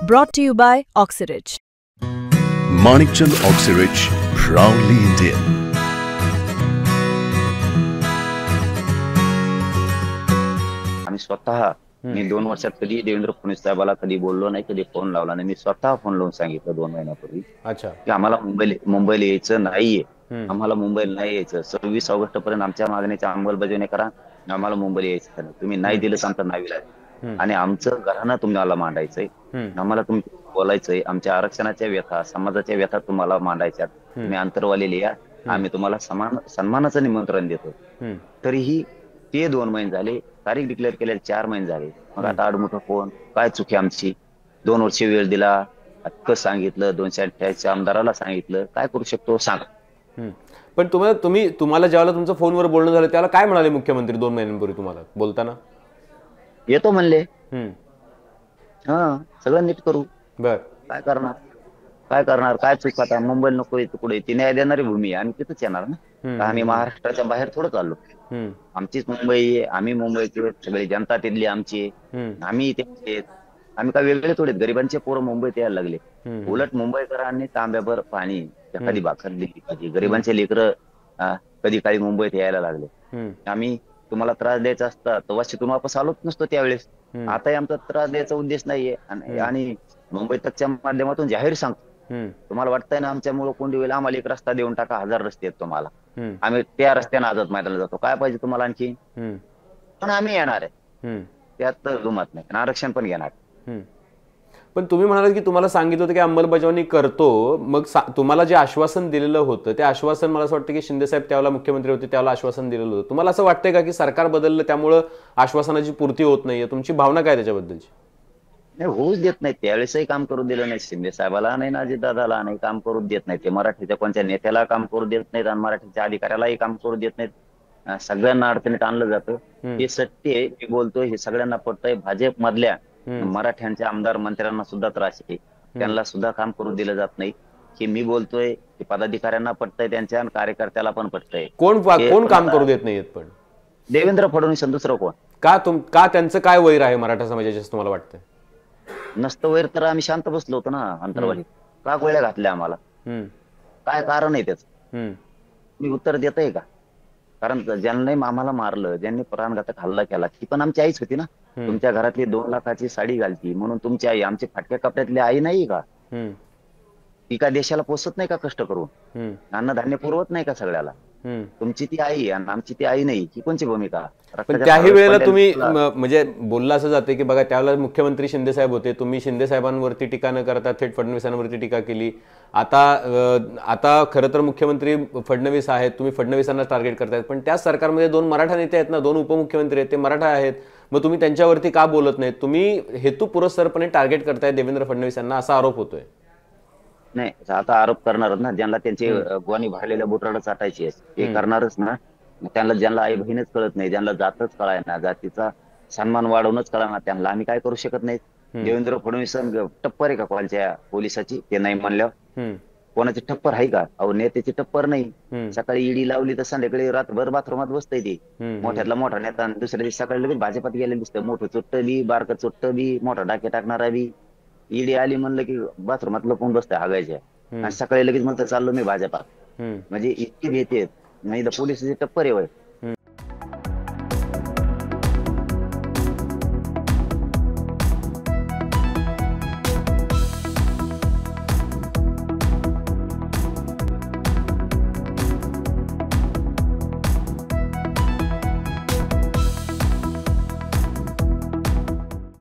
Brought to you by Oxyrich. Manikchand Oxyrich, proudly Indian. आम्ही स्वतः मी 2 वर्षात कधी देवेंद्र फडणवीस साहेबाला कधी बोललो नाही, कधी फोन लावला नाही. मी स्वतः फोन लावून सांगितलं 2 महिन्यापूर्वी अच्छा की आम्हाला मुंबईला यायचं नाहीये. आम्हाला मुंबईला नाही यायचं. 26 ऑगस्ट पर्यंत आमच्या मागणीची अंमलबजावणी करा. आम्हाला मुंबईला यायचं नाही. तुम्ही नाही दिलं तर आमचं नावी लागेल आणि आमचं घराणं तुम्हाला मांडायचंय. आम्हाला तुम्ही बोलायचंय. आमच्या आरक्षणाच्या व्यथा, समाजाच्या व्यथा तुम्हाला मांडायच्या. तुम्ही अंतरवालेले या, आम्ही तुम्हाला सन्मानाचं निमंत्रण देतो. तरीही ते 2 महिने झाले, तारीख डिक्लेअर केलेले 4 महिने झाले. मग आता आडमुठं फोन, काय चुकी आमची? 2 वर्ष वेळ दिला, हक्क सांगितलं, 288 आमदाराला सांगितलं, काय करू शकतो सांग. पण तुम्हाला ज्यावेळेला तुमचं फोनवर बोलणं झालं त्याला काय म्हणाले मुख्यमंत्री 2 महिन्यांपूर्वी तुम्हाला बोलताना? येतो म्हणले. सगळं नीट करू. बर काय करणार काय चूक? आता मुंबईला नको येतो कुठे? ती न्याय देणारी भूमी आहे. आम्ही तिथंच येणार ना. आम्ही महाराष्ट्राच्या बाहेर थोडं चाललो. आमचीच मुंबई आहे. आम्ही मुंबईची सगळी जनता तिथली आमची. आम्ही इथे आम्ही काय वेगळे थोडे. गरिबांचे पोरं मुंबईत यायला लागले. उलट मुंबईकरांनी तांब्याभर पाणी, एखादी भाकर दिली पाहिजे. गरिबांचे लेकरं कधी काळी मुंबईत यायला लागले. आम्ही तुम्हाला त्रास द्यायचा असता तर वाशीतून वापस आलोच नसतो त्यावेळेस. आताही आमचा त्रास द्यायचा उद्देश नाहीये. आणि मुंबई तकच्या माध्यमातून जाहीर सांगतो, तुम्हाला वाटतंय ना आमच्यामुळे कोंडी होईल, आम्हाला एक रस्ता देऊन टाका. 1000 रस्ते आहेत तुम्हाला. आम्ही त्या रस्त्याने आझाद मैदानाला जातो. काय पाहिजे तुम्हाला आणखी? पण आम्ही येणार आहे. त्यात जुमत नाही. आरक्षण पण घेणार. पण तुम्ही म्हणालात की तुम्हाला सांगितलं होतं की अंमलबजावणी करतो. मग तुम्हाला जे आश्वासन दिलेलं होतं ते आश्वासन, मला असं वाटतं की शिंदे साहेब त्यावेळेला मुख्यमंत्री होते त्यावेळेला आश्वासन दिलेलं होतं. तुम्हाला असं वाटतंय का की सरकार बदललं त्यामुळं आश्वासनाची पूर्ती होत नाहीये? तुमची भावना काय त्याच्याबद्दलची? नाही, होऊच देत नाही. त्यावेळेसही काम करू दिलं नाही. शिंदे साहेबाला नाही ना अजितदादाला नाही काम करू देत नाही. ते मराठीच्या कोणत्या नेत्याला काम करू देत नाहीत आणि मराठीच्या अधिकाऱ्यालाही काम करू देत नाहीत. सगळ्यांना अडचणीत आणलं जातं. हे सत्य आहे. मी बोलतोय हे सगळ्यांना पटतंय. भाजप मधल्या मराठ्यांच्या आमदार मंत्र्यांना सुद्धा त्रास आहे. त्यांना सुद्धा काम करू दिलं जात नाही. हे मी बोलतोय की पदाधिकाऱ्यांना पटतंय, त्यांच्या कार्यकर्त्याला पण पटतंय. कोण काम करू देत नाहीत? पण देवेंद्र फडणवीस दुसरं कोण? का त्यांचं काय वैर आहे मराठा समाजाच्या असं तुम्हाला वाटतंय? नसतं वैर तर आम्ही शांत बसलो होतो ना अंतर्वाली. का गोळ्या घातल्या आम्हाला? काय कारण आहे त्याचं? मी उत्तर देतय का? कारण ज्यांनी आम्हाला मारलं, ज्यांनी प्राणघातक हल्ला केला, ती पण आमची आईच होती ना. तुमच्या घरातली 2 लाखाची साडी घालती म्हणून तुमची आई आमची फाटक्या कपड्यातली आई नाही का? ती का देशाला पोसत नाही का कष्ट करून? अन्नधान्य पुरवत नाही का सगळ्याला? तुमची ती आई आणि आमची ती आई नाही. ही कोणची भूमिका? पण त्याही वेळेला तुम्ही म्हणजे बोलला असं जाते की बघा त्यावेळेला मुख्यमंत्री शिंदे साहेब होते. तुम्ही शिंदे साहेबांवरती टीका न करता थेट फडणवीसांवरती टीका केली. आता खरं तर मुख्यमंत्री फडणवीस आहेत, तुम्ही फडणवीसांना टार्गेट करतायत. पण त्या सरकारमध्ये 2 मराठा नेते आहेत ना, 2 उपमुख्यमंत्री आहेत, ते मराठा आहेत. मग तुम्ही त्यांच्यावरती का बोलत नाहीत? तुम्ही हेतुपुरस्सरपणे टार्गेट करताय देवेंद्र फडणवीसांना, असा आरोप होतोय. नाही, आता आरोप करणारच ना. ज्यांना त्यांचे गुवानी भरलेल्या बुटाला चाटायची आहे ते करणारच ना. त्यांना ज्यांना आई बहीणच कळत नाही, ज्यांना जातच कळाय ना, जातीचा सन्मान वाढवणच कळा ना, त्यांना आम्ही काय करू शकत नाही. देवेंद्र फडणवीस टप्पर आहे का कॉलच्या पोलिसाची? ते नाही म्हणल्यावर कोणाची टप्पर आहे का? अहो नेत्याची टप्पर नाही. सकाळी ईडी लावली तर संध्याकाळी रात्रभर बाथरूमात बसतंय ते. मोठ्यातला मोठा नेता दुसऱ्या दिवशी सकाळी लगेच भाजपात गेलेलं दिसतं. मोठं चुट्ट बी, बारकं चुट्ट बी, मोठा डाके टाकणारा बी. ईडी आली म्हणलं की बाथरूमात लपून बसतंय हागायच्या आणि सकाळी लगेच म्हणतं चाललो मी भाजपात. म्हणजे इतकी भीती नाही तर पोलिसाची टप्पर आहे.